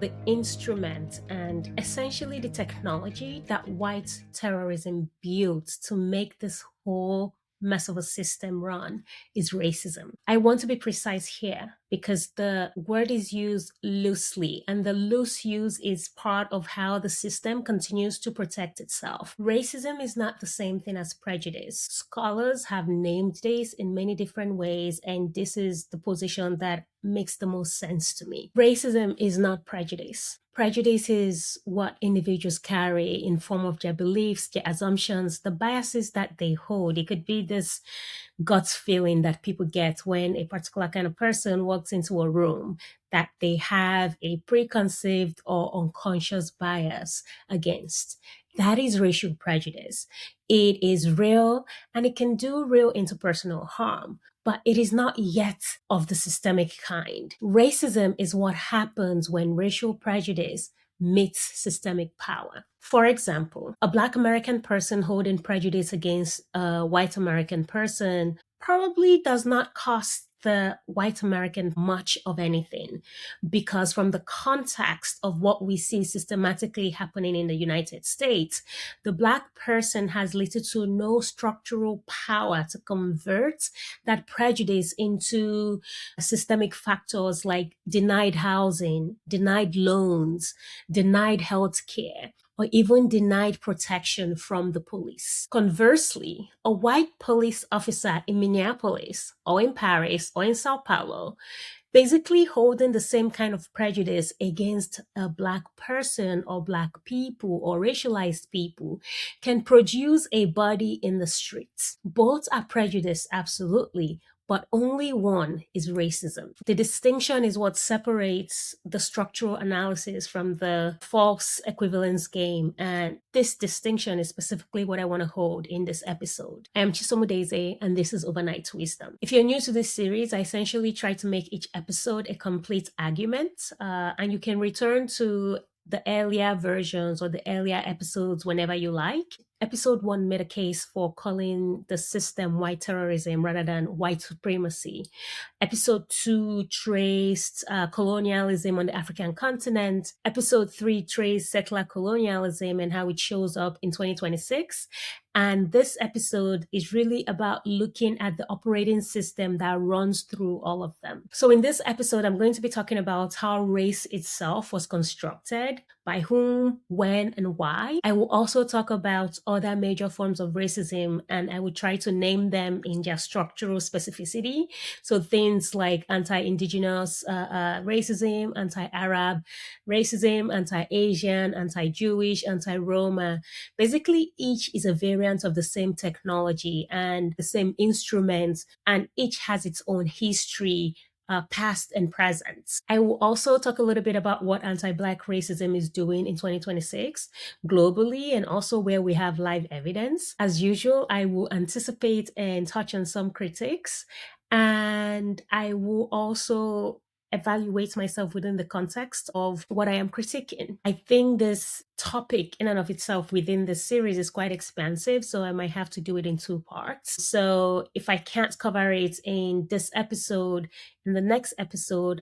the instrument and essentially the technology that white terrorism built to make this whole mess of a system run is racism. I want to be precise here because the word is used loosely, and the loose use is part of how the system continues to protect itself. Racism is not the same thing as prejudice. Scholars have named this in many different ways, and this is the position that makes the most sense to me. Racism is not prejudice. Prejudice is what individuals carry in form of their beliefs, their assumptions, the biases that they hold. It could be this gut feeling that people get when a particular kind of person walks into a room, that they have a preconceived or unconscious bias against. That is racial prejudice. It is real and it can do real interpersonal harm, but it is not yet of the systemic kind. Racism is what happens when racial prejudice meets systemic power. For example, a Black American person holding prejudice against a white American person probably does not cost the white American much of anything, because from the context of what we see systematically happening in the United States, the Black person has little to no structural power to convert that prejudice into systemic factors like denied housing, denied loans, denied health care, or even denied protection from the police. Conversely, a white police officer in Minneapolis or in Paris or in Sao Paulo basically holding the same kind of prejudice against a Black person or Black people or racialized people can produce a body in the streets. Both are prejudice, absolutely, but only one is racism. The distinction is what separates the structural analysis from the false equivalence game, and this distinction is specifically what I want to hold in this episode. I am Chisom, and this is Overnight Wisdom. If you're new to this series, I essentially try to make each episode a complete argument, and you can return to the earlier versions or the earlier episodes whenever you like. Episode 1 made a case for calling the system white terrorism rather than white supremacy. Episode 2 traced colonialism on the African continent. Episode 3 traced settler colonialism and how it shows up in 2026. And this episode is really about looking at the operating system that runs through all of them. So in this episode, I'm going to be talking about how race itself was constructed, by whom, when, and why. I will also talk about other major forms of racism, and I will try to name them in their structural specificity. So things like anti-Indigenous racism, anti-Arab racism, anti-Asian, anti-Jewish, anti-Roma. Basically, each is a variant of the same technology and the same instruments, and each has its own history, past and present. I will also talk a little bit about what anti-Black racism is doing in 2026 globally, and also where we have live evidence. As usual, I will anticipate and touch on some critiques, and I will also evaluate myself within the context of what I am critiquing. I think this topic in and of itself within this series is quite expansive, so I might have to do it in 2 parts. So if I can't cover it in this episode, in the next episode,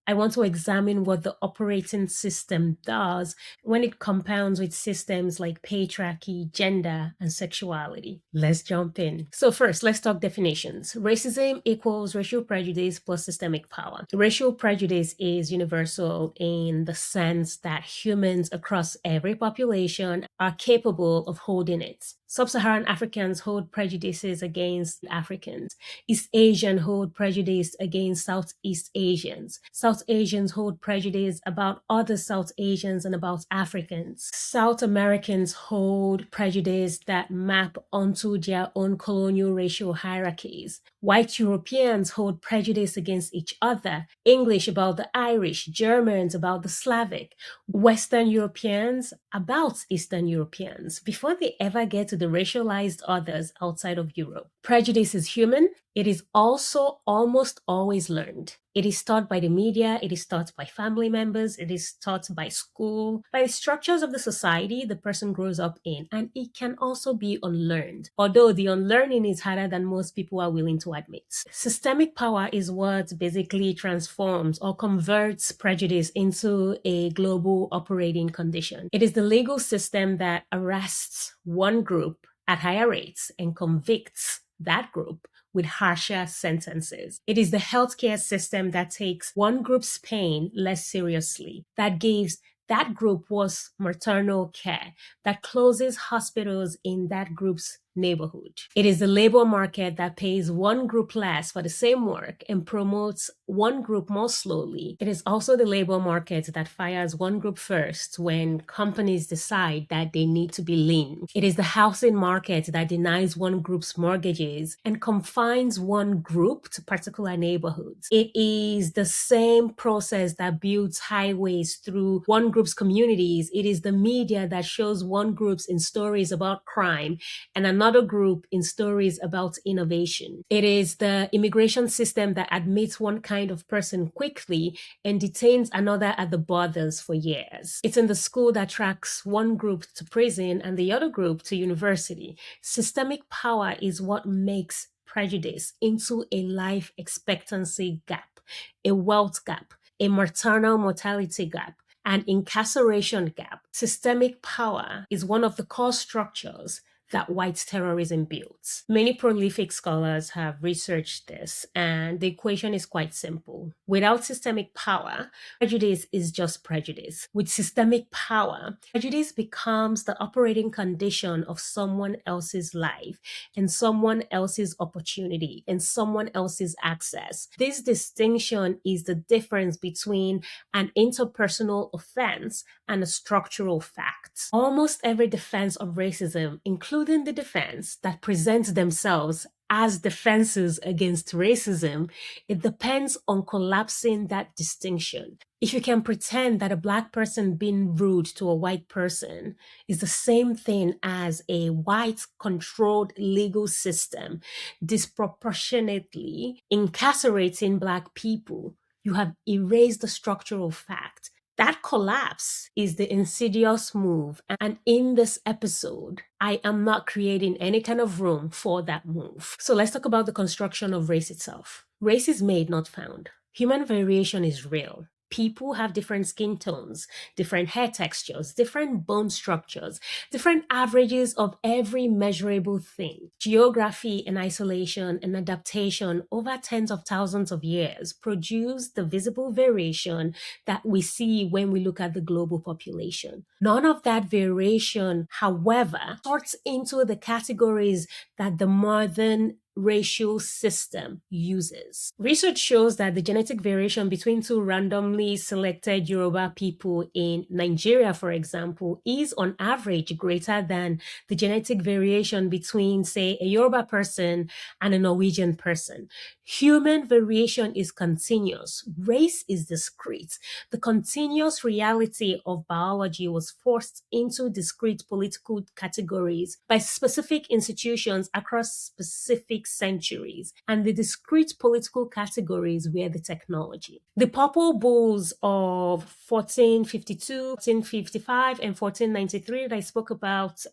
I want to examine what the operating system does when it compounds with systems like patriarchy, gender, and sexuality. Let's jump in. So first, let's talk definitions. Racism equals racial prejudice plus systemic power. Racial prejudice is universal in the sense that humans across every population are capable of holding it. Sub-Saharan Africans hold prejudices against Africans. East Asians hold prejudice against Southeast Asians. South Asians hold prejudice about other South Asians and about Africans. South Americans hold prejudice that map onto their own colonial racial hierarchies. White Europeans hold prejudice against each other. English about the Irish, Germans about the Slavic, Western Europeans about Eastern Europeans, before they ever get to the racialized others outside of Europe. Prejudice is human, It is also almost always learned. It is taught by the media, it is taught by family members, it is taught by school, by the structures of the society the person grows up in, and it can also be unlearned, although the unlearning is harder than most people are willing to admit. Systemic power is what basically transforms or converts prejudice into a global operating condition. It is the legal system that arrests one group at higher rates and convicts that group with harsher sentences. It is the healthcare system that takes one group's pain less seriously, that gives that group was maternal care, that closes hospitals in that group's neighborhood. It is the labor market that pays one group less for the same work and promotes one group more slowly. It is also the labor market that fires one group first when companies decide that they need to be lean. It is the housing market that denies one group's mortgages and confines one group to particular neighborhoods. It is the same process that builds highways through one group's communities. It is the media that shows one group's in stories about crime and another group in stories about innovation. It is the immigration system that admits one kind of person quickly and detains another at the borders for years. It's in the school that tracks one group to prison and the other group to university. Systemic power is what makes prejudice into a life expectancy gap, a wealth gap, a maternal mortality gap, an incarceration gap. Systemic power is one of the core structures that white terrorism builds. Many prolific scholars have researched this, and the equation is quite simple. Without systemic power, prejudice is just prejudice. With systemic power, prejudice becomes the operating condition of someone else's life and someone else's opportunity and someone else's access. This distinction is the difference between an interpersonal offense and a structural fact. Almost every defense of racism, including the defense that presents themselves as defenses against racism, it depends on collapsing that distinction. If you can pretend that a Black person being rude to a white person is the same thing as a white controlled legal system disproportionately incarcerating Black people, you have erased the structural fact. That collapse is the insidious move. And in this episode, I am not creating any kind of room for that move. So let's talk about the construction of race itself. Race is made, not found. Human variation is real. People have different skin tones, different hair textures, different bone structures, different averages of every measurable thing. Geography and isolation and adaptation over tens of thousands of years produce the visible variation that we see when we look at the global population. None of that variation, however, sorts into the categories that the modern racial system uses. Research shows that the genetic variation between two randomly selected Yoruba people in Nigeria, for example, is on average greater than the genetic variation between, say, a Yoruba person and a Norwegian person. Human variation is continuous. Race is discrete. The continuous reality of biology was forced into discrete political categories by specific institutions across specific centuries, and the discrete political categories were the technology. The Papal Bulls of 1452, 1455, and 1493 that I spoke about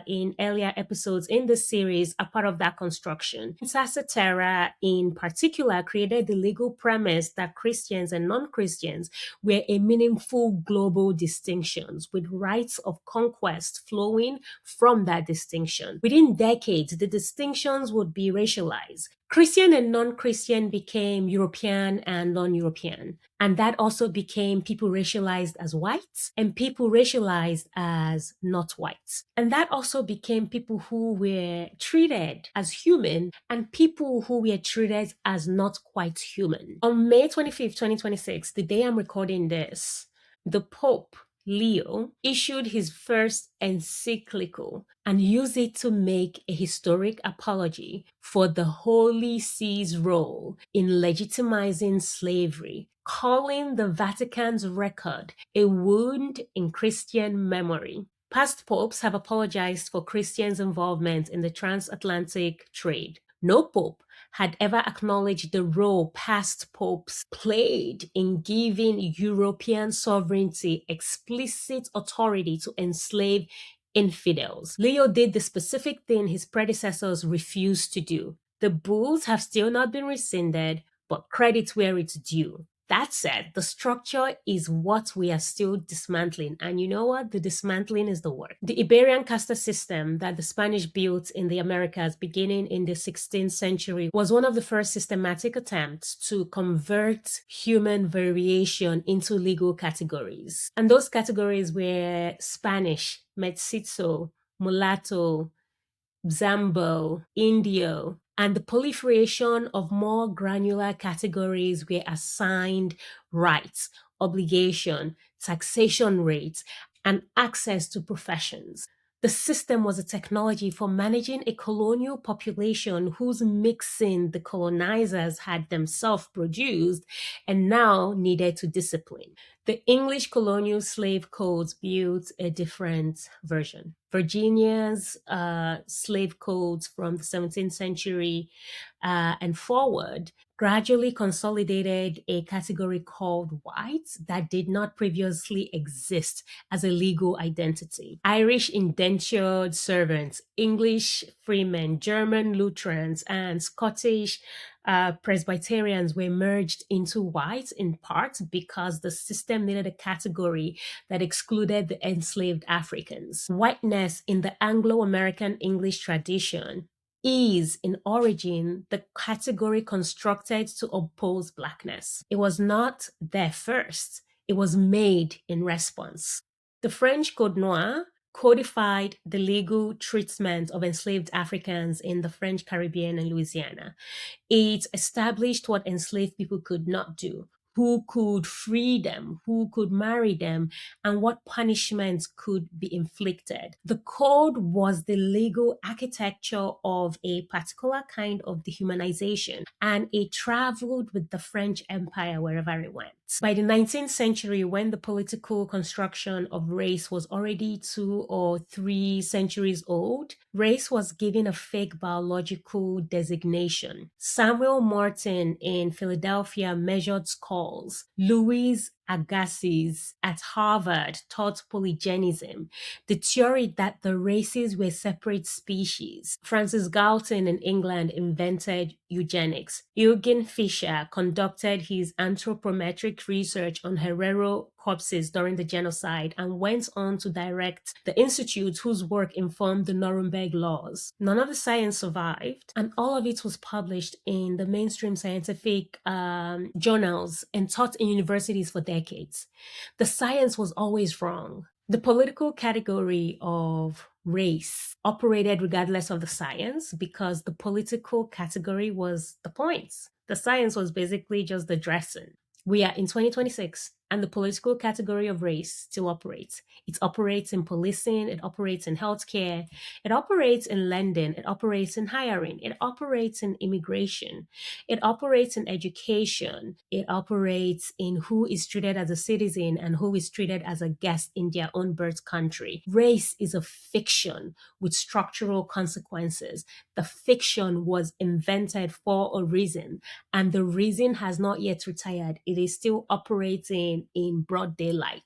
in earlier episodes in this series are part of that construction. Sasa Terra, in particular, created the legal premise that Christians and non-Christians were a meaningful global distinctions, with rights of conquest flowing from that distinction. Within decades, the distinctions would be racialized. Christian and non-Christian became European and non-European. And that also became people racialized as whites and people racialized as not whites. And that also became people who were treated as human and people who were treated as not quite human. On May 25th, 2026, the day I'm recording this, the Pope Leo issued his first encyclical and used it to make a historic apology for the Holy See's role in legitimizing slavery, calling the Vatican's record a wound in Christian memory. Past popes have apologized for Christians' involvement in the transatlantic trade. No pope had ever acknowledged the role past popes played in giving European sovereignty explicit authority to enslave infidels. Leo did the specific thing his predecessors refused to do. The bulls have still not been rescinded, but credit where it's due. That said, the structure is what we are still dismantling. And you know what? The dismantling is the work. The Iberian casta system that the Spanish built in the Americas beginning in the 16th century was one of the first systematic attempts to convert human variation into legal categories. And those categories were Spanish, mestizo, mulatto, Zambo, Indio, and the proliferation of more granular categories were assigned rights, obligation, taxation rates, and access to professions. The system was a technology for managing a colonial population whose mixing the colonizers had themselves produced and now needed to discipline. The English colonial slave codes built a different version. Virginia's slave codes from the 17th century and forward gradually consolidated a category called white that did not previously exist as a legal identity. Irish indentured servants, English freemen, German Lutherans, and Scottish Presbyterians were merged into white in part because the system needed a category that excluded the enslaved Africans. Whiteness in the Anglo-American English tradition is in origin the category constructed to oppose Blackness. It was not there first, it was made in response. The French Code Noir codified the legal treatment of enslaved Africans in the French Caribbean and Louisiana. It established what enslaved people could not do, who could free them, who could marry them, and what punishments could be inflicted. The code was the legal architecture of a particular kind of dehumanization, and it traveled with the French Empire wherever it went. By the 19th century, when the political construction of race was already 2 or 3 centuries old, race was given a fake biological designation. Samuel Morton in Philadelphia measured skulls. Louis Agassiz at Harvard taught polygenism, the theory that the races were separate species. Francis Galton in England invented eugenics. Eugen Fischer conducted his anthropometric research on Herero corpses during the genocide and went on to direct the institute whose work informed the Nuremberg laws. None of the science survived, and all of it was published in the mainstream scientific journals and taught in universities for decades. The science was always wrong. The political category of race operated regardless of the science because the political category was the point. The science was basically just the dressing. We are in 2026 and the political category of race still operates. It operates in policing, it operates in healthcare, it operates in lending, it operates in hiring, it operates in immigration, it operates in education, it operates in who is treated as a citizen and who is treated as a guest in their own birth country. Race is a fiction with structural consequences. The fiction was invented for a reason, and the reason has not yet retired. It is still operating in broad daylight.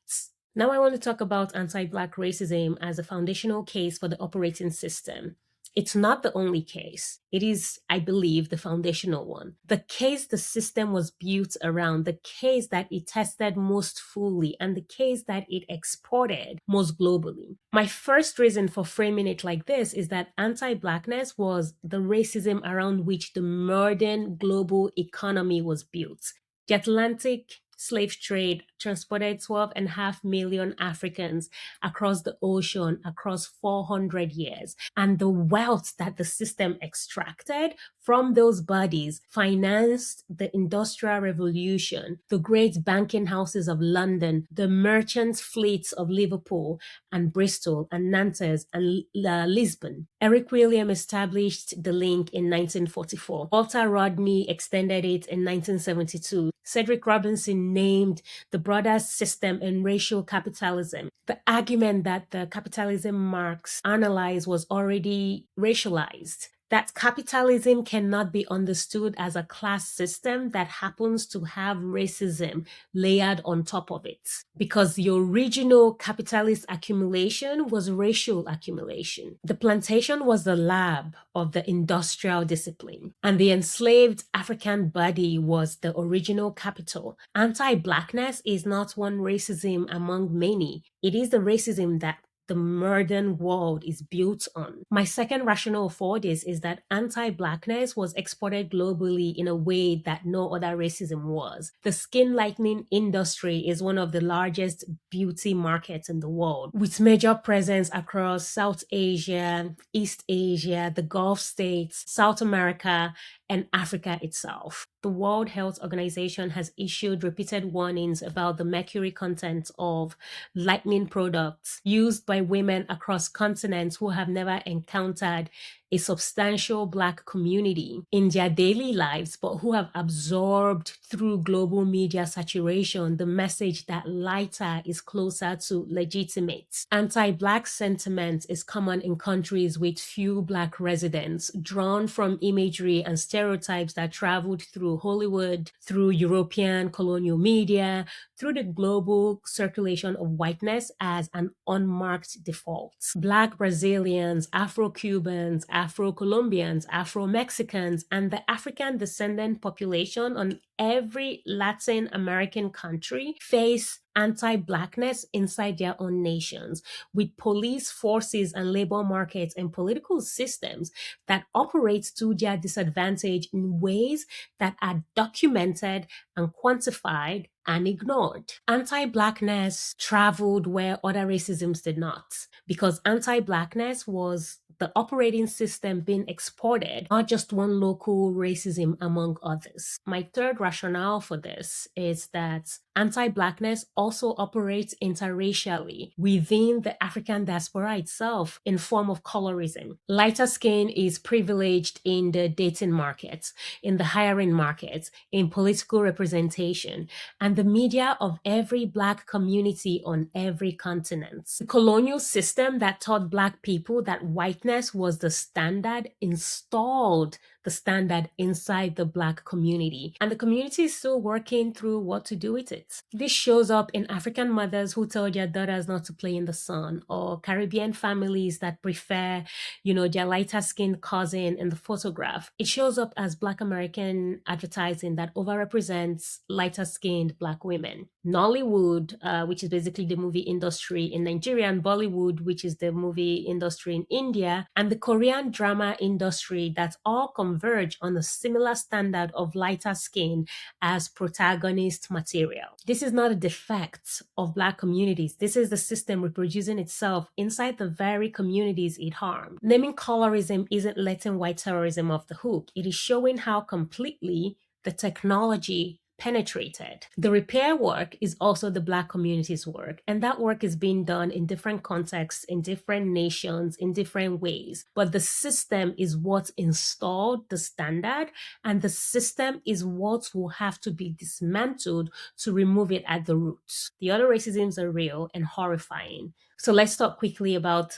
Now I want to talk about anti-Black racism as a foundational case for the operating system. It's not the only case. It is, I believe, the foundational one. The case the system was built around, the case that it tested most fully, and the case that it exported most globally. My first reason for framing it like this is that anti-Blackness was the racism around which the modern global economy was built. The Atlantic slave trade transported 12.5 million Africans across the ocean across 400 years. And the wealth that the system extracted from those bodies financed the Industrial Revolution, the great banking houses of London, the merchant fleets of Liverpool and Bristol and Nantes and Lisbon. Eric William established the link in 1944. Walter Rodney extended it in 1972. Cedric Robinson named the broader system in racial capitalism. The argument that the capitalism Marx analyzed was already racialized. that capitalism cannot be understood as a class system that happens to have racism layered on top of it. Because the original capitalist accumulation was racial accumulation. The plantation was the lab of the industrial discipline, and the enslaved African body was the original capital. Anti-Blackness is not one racism among many. It is the racism that the modern world is built on. My second rationale for this is that anti-Blackness was exported globally in a way that no other racism was. The skin lightening industry is one of the largest beauty markets in the world, with major presence across South Asia, East Asia, the Gulf states, South America, and Africa itself. The World Health Organization has issued repeated warnings about the mercury content of lightening products used by women across continents who have never encountered a substantial Black community in their daily lives, but who have absorbed through global media saturation the message that lighter is closer to legitimate. Anti-Black sentiment is common in countries with few Black residents, drawn from imagery and stereotypes that traveled through Hollywood, through European colonial media, through the global circulation of whiteness as an unmarked default. Black Brazilians, Afro-Cubans, Afro-Colombians, Afro-Mexicans, and the African descendant population on every Latin American country face anti-Blackness inside their own nations, with police forces and labor markets and political systems that operate to their disadvantage in ways that are documented and quantified and ignored. Anti-Blackness traveled where other racisms did not, because anti-Blackness was the operating system being exported, not just one local racism among others. My third rationale for this is that anti-Blackness also operates interracially within the African diaspora itself in form of colorism. Lighter skin is privileged in the dating market, in the hiring market, in political representation, and the media of every Black community on every continent. The colonial system that taught Black people that whiteness was the standard installed the standard inside the Black community, and the community is still working through what to do with it. This shows up in African mothers who tell their daughters not to play in the sun, or Caribbean families that prefer, their lighter skinned cousin in the photograph. It shows up as Black American advertising that overrepresents lighter skinned Black women. Nollywood, which is basically the movie industry in Nigeria, and Bollywood, which is the movie industry in India, and the Korean drama industry, that all converge on a similar standard of lighter skin as protagonist material. This is not a defect of Black communities. This is the system reproducing itself inside the very communities it harmed. Naming colorism isn't letting white terrorism off the hook. It is showing how completely the technology penetrated. The repair work is also the Black community's work, and that work is being done in different contexts, in different nations, in different ways. But the system is what installed the standard, and the system is what will have to be dismantled to remove it at the roots. The other racisms are real and horrifying. So let's talk quickly about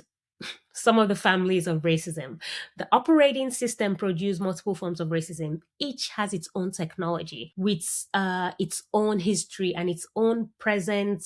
some of the families of racism. The operating system produced multiple forms of racism. Each has its own technology with its own history and its own present,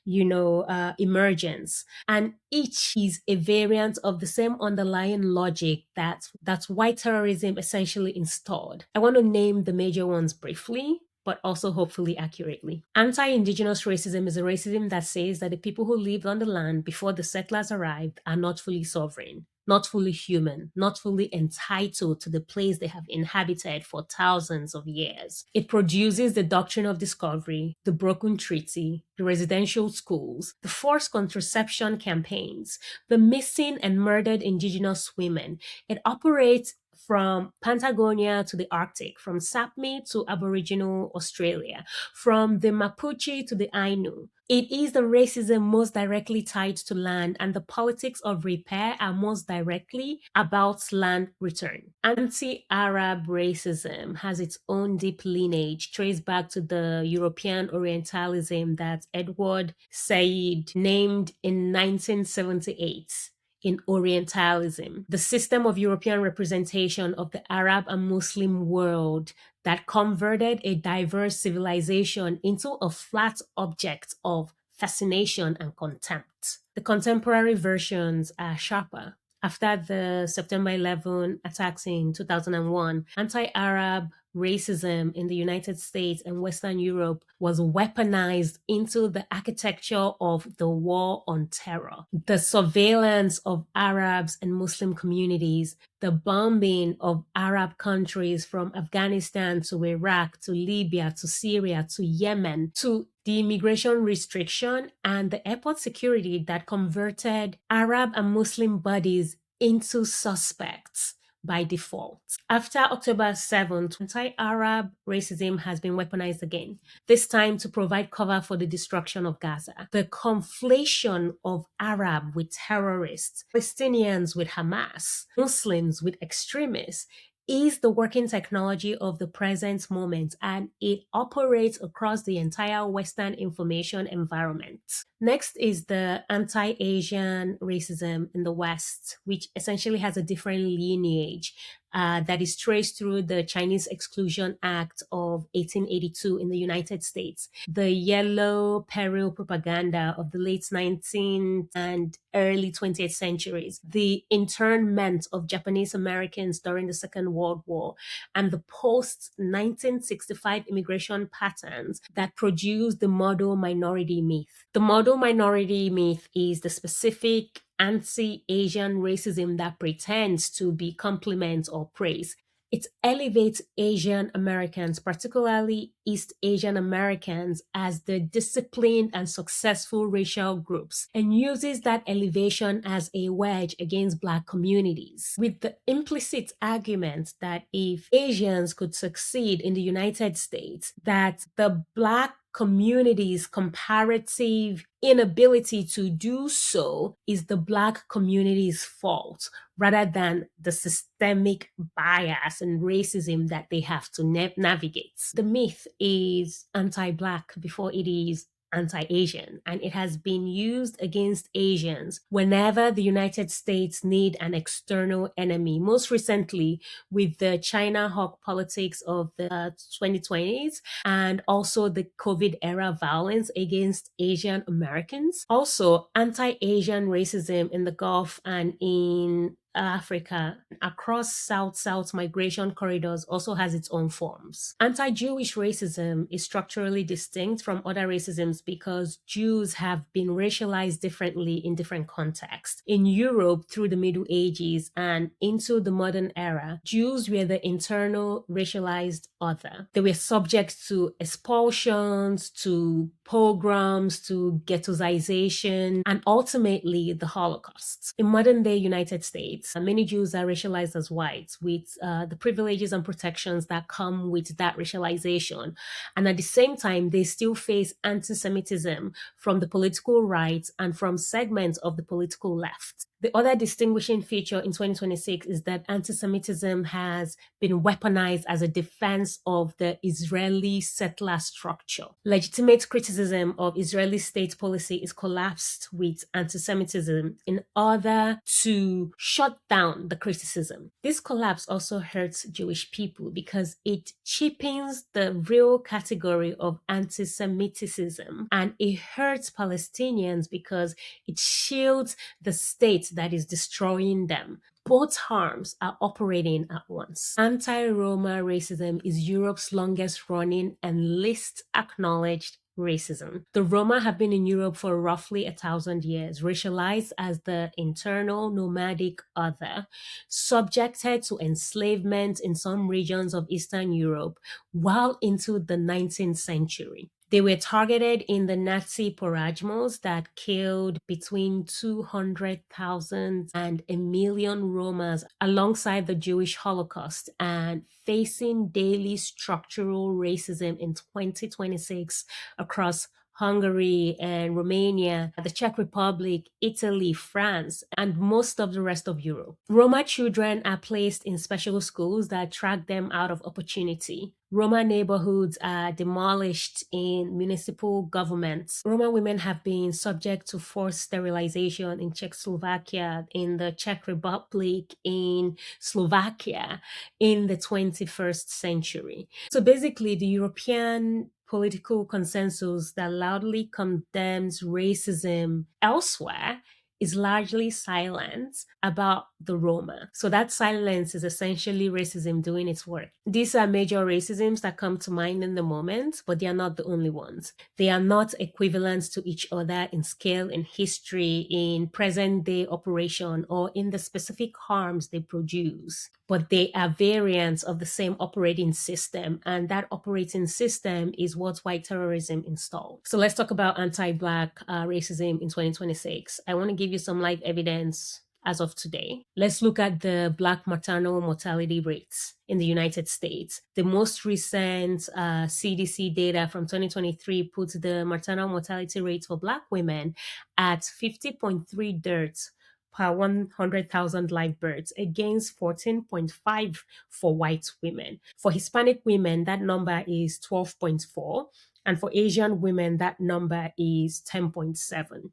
emergence. And each is a variant of the same underlying logic that white terrorism essentially installed. I want to name the major ones briefly, but also hopefully accurately. Anti-Indigenous racism is a racism that says that the people who lived on the land before the settlers arrived are not fully sovereign, not fully human, not fully entitled to the place they have inhabited for thousands of years. It produces the doctrine of discovery, the broken treaty, the residential schools, the forced contraception campaigns, the missing and murdered Indigenous women. It operates from Patagonia to the Arctic, from Sapmi to Aboriginal Australia, from the Mapuche to the Ainu. It is the racism most directly tied to land, and the politics of repair are most directly about land return. Anti-Arab racism has its own deep lineage, traced back to the European Orientalism that Edward Said named in 1978. in Orientalism, the system of European representation of the Arab and Muslim world that converted a diverse civilization into a flat object of fascination and contempt. The contemporary versions are sharper. After the September 11 attacks in 2001, anti-Arab racism in the United States and Western Europe was weaponized into the architecture of the war on terror. The surveillance of Arabs and Muslim communities, the bombing of Arab countries from Afghanistan to Iraq to Libya to Syria to Yemen to the immigration restriction and the airport security that converted Arab and Muslim bodies into suspects by default. After October 7th, anti-Arab racism has been weaponized again, this time to provide cover for the destruction of Gaza. The conflation of Arab with terrorists, Palestinians with Hamas, Muslims with extremists, is the working technology of the present moment, and it operates across the entire Western information environment. Next is the anti-Asian racism in the West, which essentially has a different lineage that is traced through the Chinese Exclusion Act of 1882 in the United States, the yellow peril propaganda of the late 19th and early 20th centuries, the internment of Japanese Americans during the Second World War, and the post-1965 immigration patterns that produced the model minority myth. The model minority myth is the specific anti-Asian racism that pretends to be compliment or praise. It elevates Asian Americans, particularly East Asian Americans, as the disciplined and successful racial groups, and uses that elevation as a wedge against Black communities, with the implicit argument that if Asians could succeed in the United States, that the Black community's comparative inability to do so is the Black community's fault, rather than the systemic bias and racism that they have to navigate. The myth is anti-Black before it is anti-Asian, and it has been used against Asians whenever the United States need an external enemy, most recently with the China hawk politics of the 2020s and also the COVID era violence against Asian Americans. Also, anti-Asian racism in the Gulf and in Africa, across South-South migration corridors, also has its own forms. Anti-Jewish racism is structurally distinct from other racisms because Jews have been racialized differently in different contexts. In Europe, through the Middle Ages and into the modern era, Jews were the internal racialized other. They were subject to expulsions, to pogroms, to ghettoization, and ultimately the Holocaust. In modern-day United States, many Jews are racialized as whites, with the privileges and protections that come with that racialization. And at the same time, they still face anti-Semitism from the political right and from segments of the political left. The other distinguishing feature in 2026 is that anti-Semitism has been weaponized as a defense of the Israeli settler structure. Legitimate criticism of Israeli state policy is collapsed with anti-Semitism in order to shut down the criticism. This collapse also hurts Jewish people because it cheapens the real category of anti-Semitism, and it hurts Palestinians because it shields the state that is destroying them. Both harms are operating at once. Anti-Roma racism is Europe's longest running and least acknowledged racism. The Roma have been in Europe for roughly 1,000 years, racialized as the internal nomadic other, subjected to enslavement in some regions of Eastern Europe, well into the 19th century. They were targeted in the Nazi porajmos that killed between 200,000 and 1,000,000 Romas alongside the Jewish Holocaust, and facing daily structural racism in 2026 across Hungary and Romania, the Czech Republic, Italy, France, and most of the rest of Europe. Roma children are placed in special schools that track them out of opportunity. Roma neighborhoods are demolished in municipal governments. Roma women have been subject to forced sterilization in Czechoslovakia, in the Czech Republic, in Slovakia in the 21st century. So basically, the European political consensus that loudly condemns racism elsewhere is largely silent about the Roma. So that silence is essentially racism doing its work. These are major racisms that come to mind in the moment, but they are not the only ones. They are not equivalent to each other in scale, in history, in present day operation, or in the specific harms they produce. But they are variants of the same operating system, and that operating system is what white terrorism installed. So let's talk about anti-Black racism in 2026. I want to give you some live evidence as of today. Let's look at the Black maternal mortality rates in the United States. The most recent CDC data from 2023 puts the maternal mortality rates for Black women at 50.3 deaths per 100,000 live births against 14.5 for white women. For Hispanic women, that number is 12.4. And for Asian women, that number is 10.7.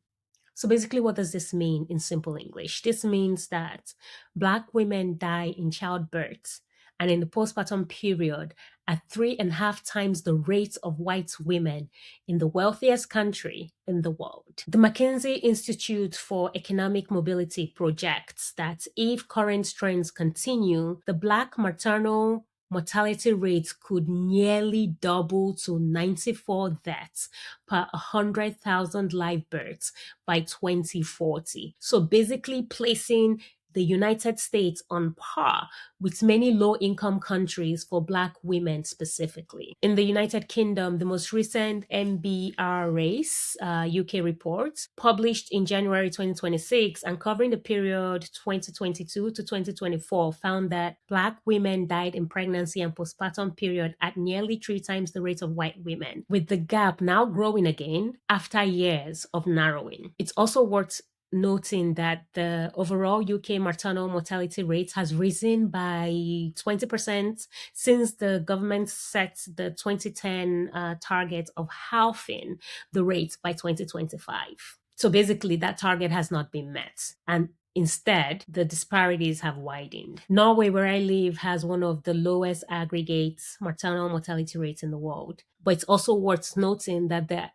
So basically, what does this mean in simple English? This means that Black women die in childbirth and in the postpartum period at 3.5 times the rate of white women in the wealthiest country in the world. The McKinsey Institute for Economic Mobility projects that if current trends continue, the Black maternal mortality rate could nearly double to 94 deaths per 100,000 live births by 2040. So basically placing the United States on par with many low-income countries for Black women specifically. In the United Kingdom, the most recent MBR race UK report, published in January 2026 and covering the period 2022 to 2024, found that Black women died in pregnancy and postpartum period at nearly 3 times the rate of white women, with the gap now growing again after years of narrowing. It's also worth noting that the overall UK maternal mortality rate has risen by 20% since the government set the 2010 target of halving the rate by 2025. So basically, that target has not been met. And instead, the disparities have widened. Norway, where I live, has one of the lowest aggregate maternal mortality rates in the world. But it's also worth noting that that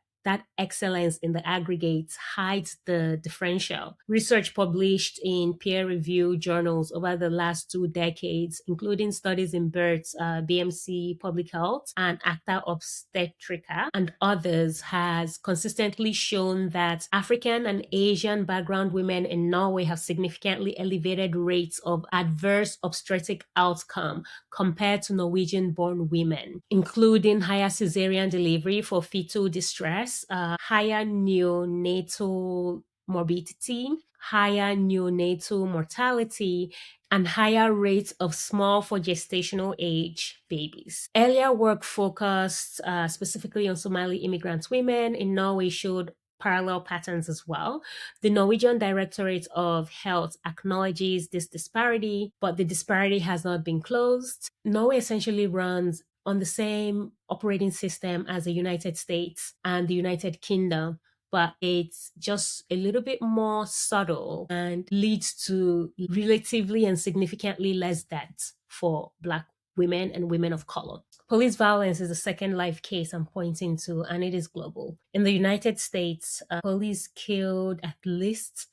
excellence in the aggregates hides the differential. Research published in peer-reviewed journals over the last 2 decades, including studies in births, BMC Public Health, and Acta Obstetrica, and others, has consistently shown that African and Asian background women in Norway have significantly elevated rates of adverse obstetric outcome compared to Norwegian-born women, including higher cesarean delivery for fetal distress, higher neonatal morbidity, higher neonatal mortality, and higher rates of small for gestational age babies. Earlier work focused specifically on Somali immigrant women in Norway showed parallel patterns as well. The Norwegian Directorate of Health acknowledges this disparity, but the disparity has not been closed. Norway essentially runs on the same operating system as the United States and the United Kingdom, but it's just a little bit more subtle and leads to relatively and significantly less deaths for Black women and women of color. Police violence is the second live case I'm pointing to, and it is global. In the United States, police killed at least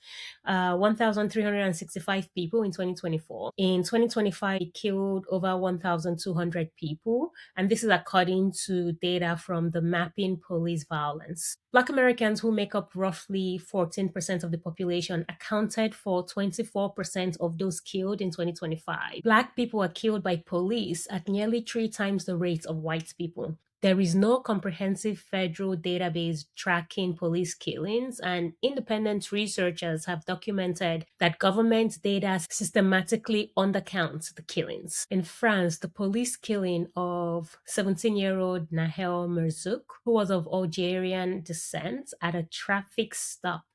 1,365 people in 2024. In 2025, it killed over 1,200 people, and this is according to data from the Mapping Police Violence. Black Americans, who make up roughly 14% of the population, accounted for 24% of those killed in 2025. Black people are killed by police at nearly 3 times the rate of white people. There is no comprehensive federal database tracking police killings, and independent researchers have documented that government data systematically undercounts the killings. In France, the police killing of 17-year-old Nahel Merzouk, who was of Algerian descent, at a traffic stop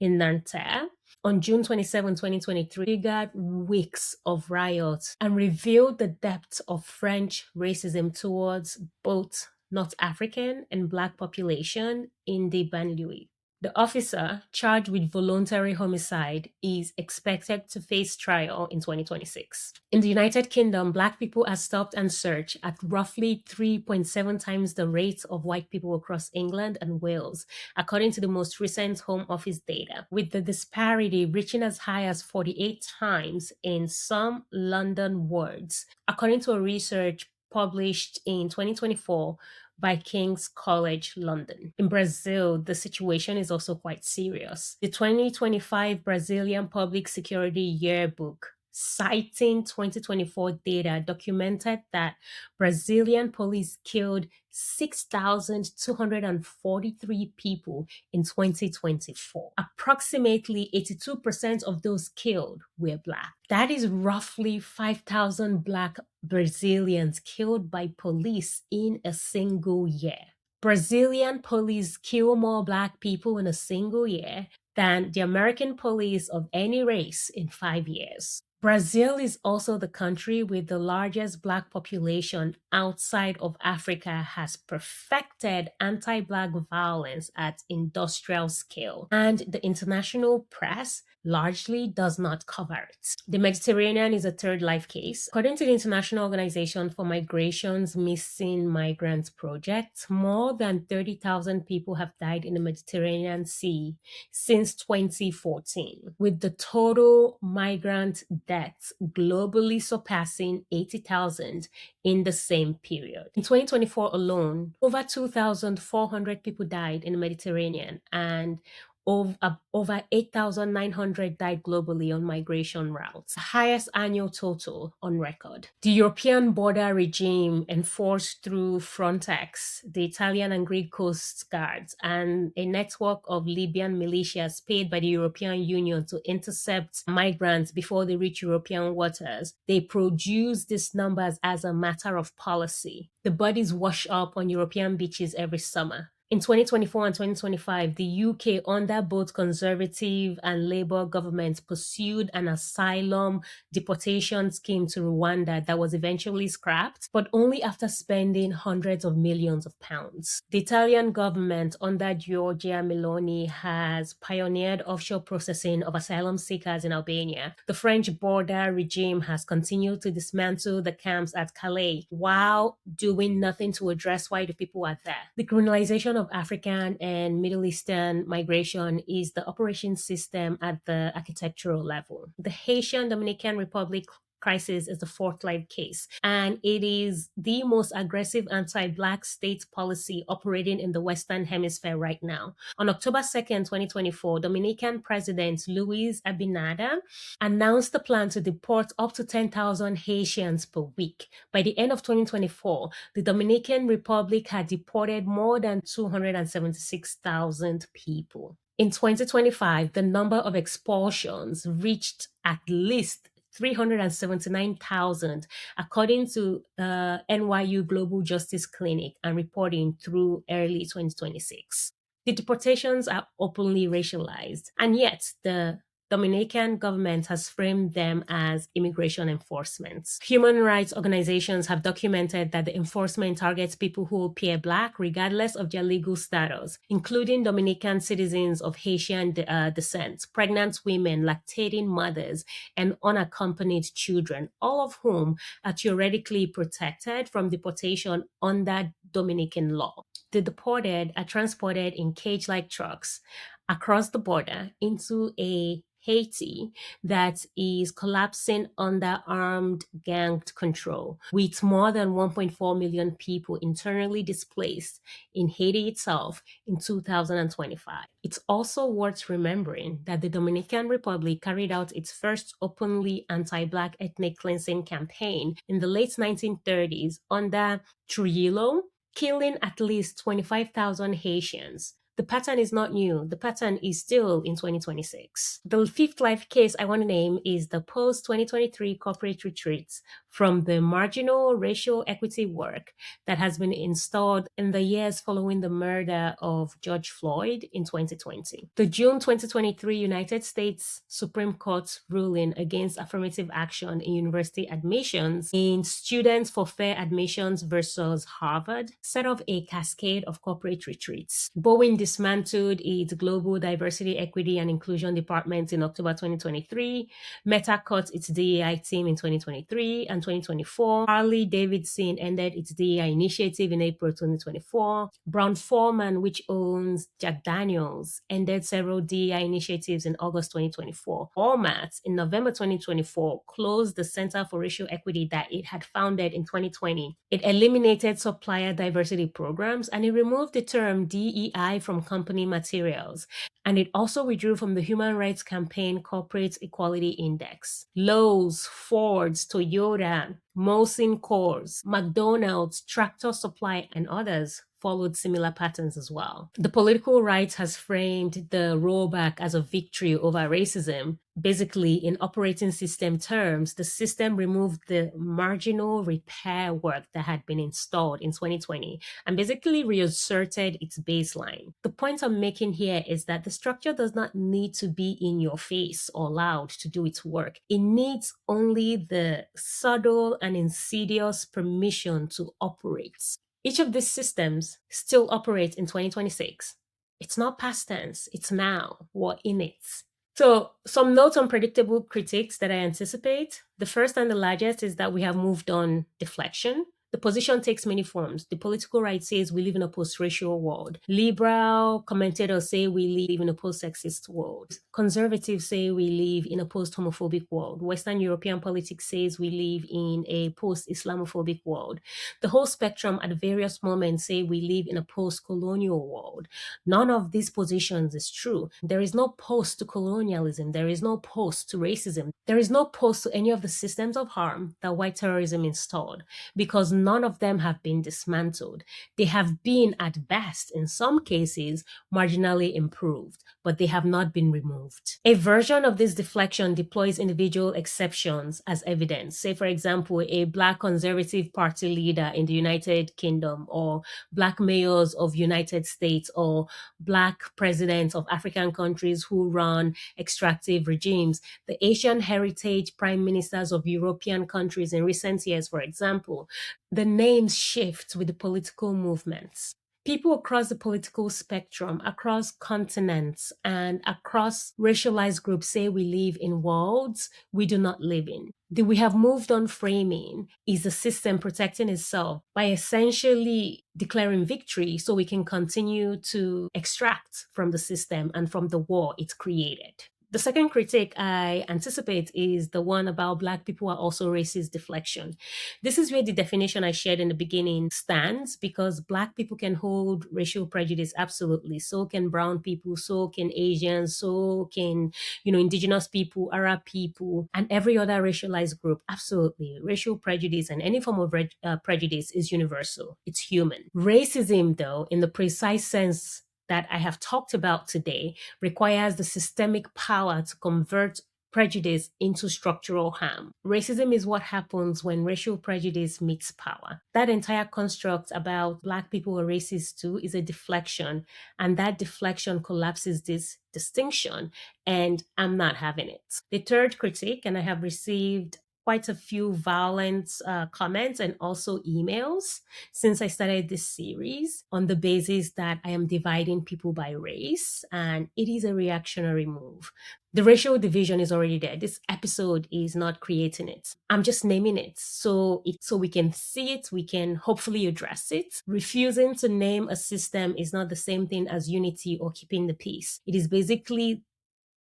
in Nanterre on June 27, 2023, triggered weeks of riots and revealed the depth of French racism towards both North African and Black population in the banlieue. The officer charged with voluntary homicide is expected to face trial in 2026. In the United Kingdom, Black people are stopped and searched at roughly 3.7 times the rate of white people across England and Wales, according to the most recent Home Office data, with the disparity reaching as high as 48 times in some London wards, according to a research published in 2024 by King's College London. In Brazil, the situation is also quite serious. The 2025 Brazilian Public Security Yearbook, citing 2024 data, documented that Brazilian police killed 6,243 people in 2024. Approximately 82% of those killed were Black. That is roughly 5,000 Black Brazilians killed by police in a single year. Brazilian police kill more Black people in a single year than the American police of any race in 5 years. Brazil is also the country with the largest Black population outside of Africa, has perfected anti-Black violence at industrial scale, and the international press largely does not cover it. The Mediterranean is a third life case. According to the International Organization for Migration's Missing Migrants Project, more than 30,000 people have died in the Mediterranean Sea since 2014, with the total migrant deaths globally surpassing 80,000 in the same period. In 2024 alone, over 2,400 people died in the Mediterranean, and over 8,900 died globally on migration routes, the highest annual total on record. The European border regime, enforced through Frontex, the Italian and Greek coast guards, and a network of Libyan militias paid by the European Union to intercept migrants before they reach European waters, they produce these numbers as a matter of policy. The bodies wash up on European beaches every summer. In 2024 and 2025, the UK, under both Conservative and Labour governments, pursued an asylum deportation scheme to Rwanda that was eventually scrapped, but only after spending hundreds of millions of pounds. The Italian government, under Giorgia Meloni, has pioneered offshore processing of asylum seekers in Albania. The French border regime has continued to dismantle the camps at Calais while doing nothing to address why the people are there. The criminalization of African and Middle Eastern migration is the operation system at the architectural level. The Haitian Dominican Republic crisis is the fourth live case, and it is the most aggressive anti-Black state policy operating in the Western Hemisphere right now. On October 2nd, 2024, Dominican President Luis Abinader announced the plan to deport up to 10,000 Haitians per week. By the end of 2024, the Dominican Republic had deported more than 276,000 people. In 2025, the number of expulsions reached at least 379,000, according to the NYU Global Justice Clinic, and reporting through early 2026. The deportations are openly racialized, and yet the Dominican government has framed them as immigration enforcement. Human rights organizations have documented that the enforcement targets people who appear Black regardless of their legal status, including Dominican citizens of Haitian descent, pregnant women, lactating mothers, and unaccompanied children, all of whom are theoretically protected from deportation under Dominican law. The deported are transported in cage-like trucks across the border into a Haiti that is collapsing under armed gang control, with more than 1.4 million people internally displaced in Haiti itself in 2025. It's also worth remembering that the Dominican Republic carried out its first openly anti-Black ethnic cleansing campaign in the late 1930s under Trujillo killing at least 25,000 Haitians. The pattern is not new. The pattern is still in 2026. The fifth life case I want to name is the post 2023 corporate retreats from the marginal racial equity work that has been installed in the years following the murder of George Floyd in 2020. The June 2023 United States Supreme Court ruling against affirmative action in university admissions in Students for Fair Admissions versus Harvard set off a cascade of corporate retreats. Boeing dismantled its Global Diversity, Equity, and Inclusion Department in October 2023. Meta cut its DEI team in 2023 and 2024. Harley Davidson ended its DEI initiative in April 2024. Brown-Forman, which owns Jack Daniels, ended several DEI initiatives in August 2024. Walmart, in November 2024, closed the Center for Racial Equity that it had founded in 2020. It eliminated supplier diversity programs, and it removed the term DEI from company materials. And it also withdrew from the Human Rights Campaign Corporate Equality Index. Lowe's, Ford's, Toyota, Molson Coors, McDonald's, Tractor Supply, and others followed similar patterns as well. The political right has framed the rollback as a victory over racism. Basically, in operating system terms, the system removed the marginal repair work that had been installed in 2020 and basically reasserted its baseline. The point I'm making here is that the structure does not need to be in your face or loud to do its work. It needs only the subtle and insidious permission to operate. Each of these systems still operates in 2026. It's not past tense, it's now. We're in it. So, some notes on predictable critiques that I anticipate. The first and the largest is that we have moved on deflection. The position takes many forms. The political right says we live in a post-racial world. Liberal commentators say we live in a post-sexist world. Conservatives say we live in a post-homophobic world. Western European politics says we live in a post-Islamophobic world. The whole spectrum at various moments say we live in a post-colonial world. None of these positions is true. There is no post to colonialism. There is no post to racism. There is no post to any of the systems of harm that white terrorism installed, because none of them have been dismantled. They have been, at best, in some cases, marginally improved, but they have not been removed. A version of this deflection deploys individual exceptions as evidence. Say, for example, a Black Conservative Party leader in the United Kingdom, or Black mayors of United States, or Black presidents of African countries who run extractive regimes. The Asian heritage prime ministers of European countries in recent years, for example. The names shift with the political movements. People across the political spectrum, across continents, and across racialized groups say we live in worlds we do not live in. The we have moved on framing is the system protecting itself by essentially declaring victory so we can continue to extract from the system and from the war it created. The second critique I anticipate is the one about Black people are also racist deflection. This is where the definition I shared in the beginning stands, because Black people can hold racial prejudice, absolutely. So can brown people, so can Asians, so can, Indigenous people, Arab people, and every other racialized group, absolutely. Racial prejudice and any form of prejudice is universal. It's human. Racism, though, in the precise sense that I have talked about today, requires the systemic power to convert prejudice into structural harm. Racism is what happens when racial prejudice meets power. That entire construct about Black people are racist too is a deflection, and that deflection collapses this distinction, and I'm not having it. The third critique, and I have received quite a few violent comments and also emails since I started this series on the basis that I am dividing people by race, and it is a reactionary move. The racial division is already there. This episode is not creating it. I'm just naming it so we can see it, we can hopefully address it. Refusing to name a system is not the same thing as unity or keeping the peace. It is basically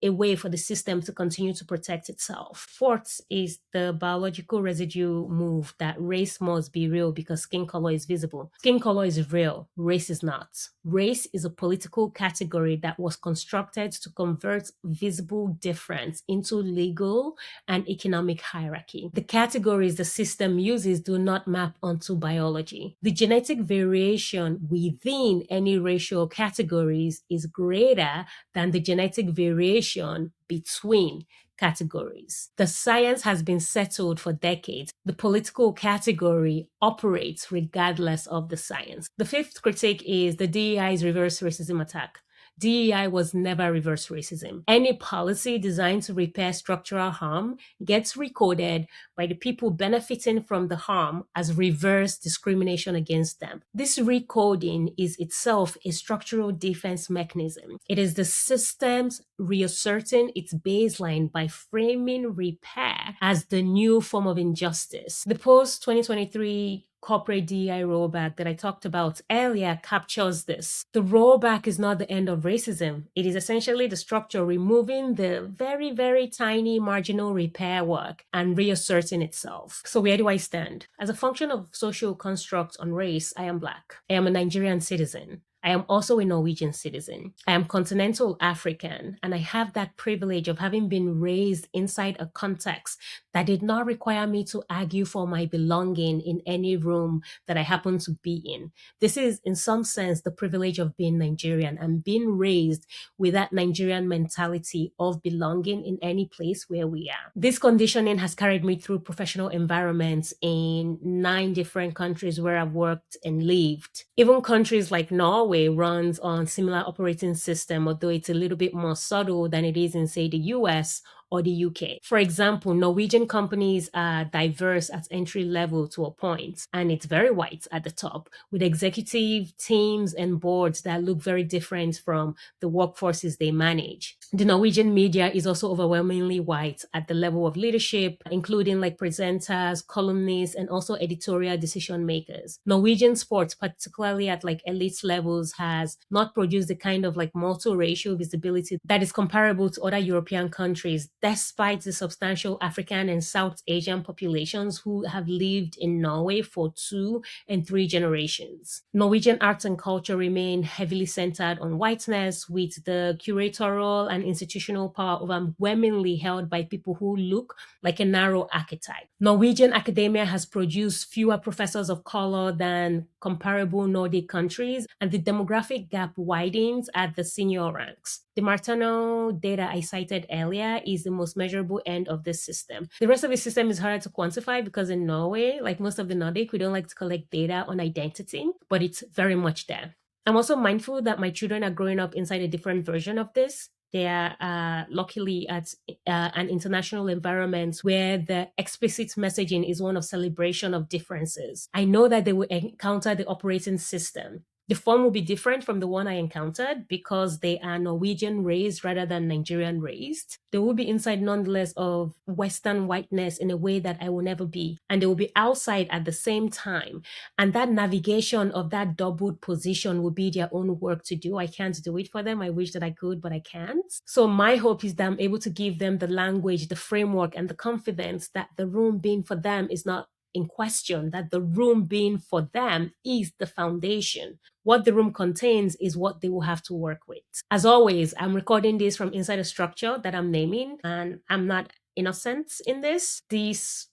a way for the system to continue to protect itself. Fourth is the biological residue move that race must be real because skin color is visible. Skin color is real, race is not. Race is a political category that was constructed to convert visible difference into legal and economic hierarchy. The categories the system uses do not map onto biology. The genetic variation within any racial categories is greater than the genetic variation between categories. The science has been settled for decades. The political category operates regardless of the science. The fifth critique is the DEI's reverse racism attack. DEI was never reverse racism. Any policy designed to repair structural harm gets recoded by the people benefiting from the harm as reverse discrimination against them. This recoding is itself a structural defense mechanism. It is the system's reasserting its baseline by framing repair as the new form of injustice. The post-2023 corporate DEI rollback that I talked about earlier captures this. The rollback is not the end of racism. It is essentially the structure removing the very, very tiny marginal repair work and reasserting itself. So where do I stand? As a function of social constructs on race, I am Black. I am a Nigerian citizen. I am also a Norwegian citizen. I am continental African, and I have that privilege of having been raised inside a context that did not require me to argue for my belonging in any room that I happen to be in. This is, in some sense, the privilege of being Nigerian and being raised with that Nigerian mentality of belonging in any place where we are. This conditioning has carried me through professional environments in 9 different countries where I've worked and lived. Even countries like Norway runs on similar operating system, although it's a little bit more subtle than it is in, say, the US or the UK. For example, Norwegian companies are diverse at entry level to a point, and it's very white at the top, with executive teams and boards that look very different from the workforces they manage. The Norwegian media is also overwhelmingly white at the level of leadership, including like presenters, columnists, and also editorial decision makers. Norwegian sports, particularly at like elite levels, has not produced the kind of like multiracial visibility that is comparable to other European countries, despite the substantial African and South Asian populations who have lived in Norway for 2 and 3 generations. Norwegian arts and culture remain heavily centered on whiteness, with the curatorial and institutional power overwhelmingly held by people who look like a narrow archetype. Norwegian academia has produced fewer professors of color than comparable Nordic countries, and the demographic gap widens at the senior ranks. The Martano data I cited earlier is the most measurable end of this system. The rest of the system is harder to quantify because in Norway, like most of the Nordic, we don't like to collect data on identity, but it's very much there. I'm also mindful that my children are growing up inside a different version of this. They are luckily at an international environment where the explicit messaging is one of celebration of differences. I know that they will encounter the operating system. The form will be different from the one I encountered because they are Norwegian raised rather than Nigerian raised. They will be inside nonetheless of Western whiteness in a way that I will never be. And they will be outside at the same time. And that navigation of that doubled position will be their own work to do. I can't do it for them. I wish that I could, but I can't. So my hope is that I'm able to give them the language, the framework, and the confidence that the room being for them is not in question, that the room being for them is the foundation. What the room contains is what they will have to work with. As always, I'm recording this from inside a structure that I'm naming, and I'm not innocent in this. This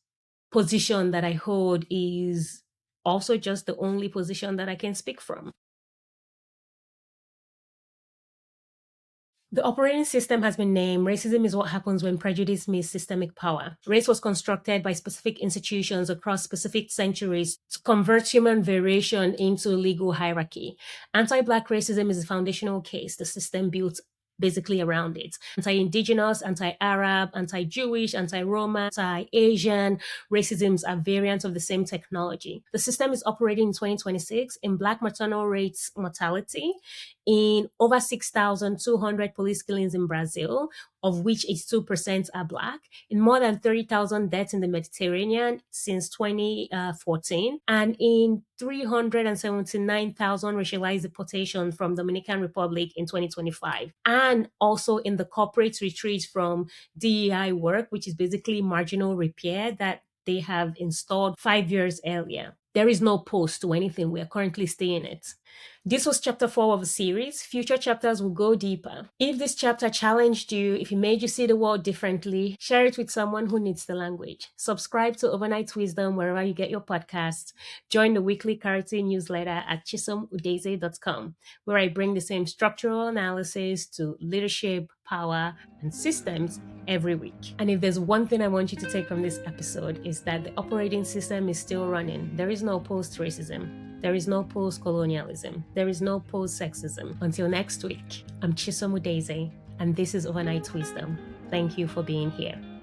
position that I hold is also just the only position that I can speak from. The operating system has been named Racism is what happens when prejudice meets systemic power. Race was constructed by specific institutions across specific centuries to convert human variation into legal hierarchy. Anti-Black racism is a foundational case the system built basically around it. Anti-Indigenous, anti-Arab, anti-Jewish, anti-Roma, anti-Asian racisms are variants of the same technology. The system is operating in 2026 in Black maternal rates mortality, in over 6,200 police killings in Brazil, of which 82% are Black, in more than 30,000 deaths in the Mediterranean since 2014, and in 379,000 racialized deportations from Dominican Republic in 2025, and also in the corporate retreat from DEI work, which is basically marginal repair that they have installed 5 years earlier. There is no pause to anything. We are currently staying it. This was chapter 4 of a series. Future chapters will go deeper. If this chapter challenged you, if it made you see the world differently, share it with someone who needs the language. Subscribe to Overnight Wisdom wherever you get your podcasts. Join the weekly Clarity newsletter at chisomudeze.com, where I bring the same structural analysis to leadership, power, and systems every week. And if there's one thing I want you to take from this episode, is that the operating system is still running. There is no post-racism. There is no post-colonialism. There is no post-sexism. Until next week, I'm Chisom Udeze, and this is Overnight Wisdom. Thank you for being here.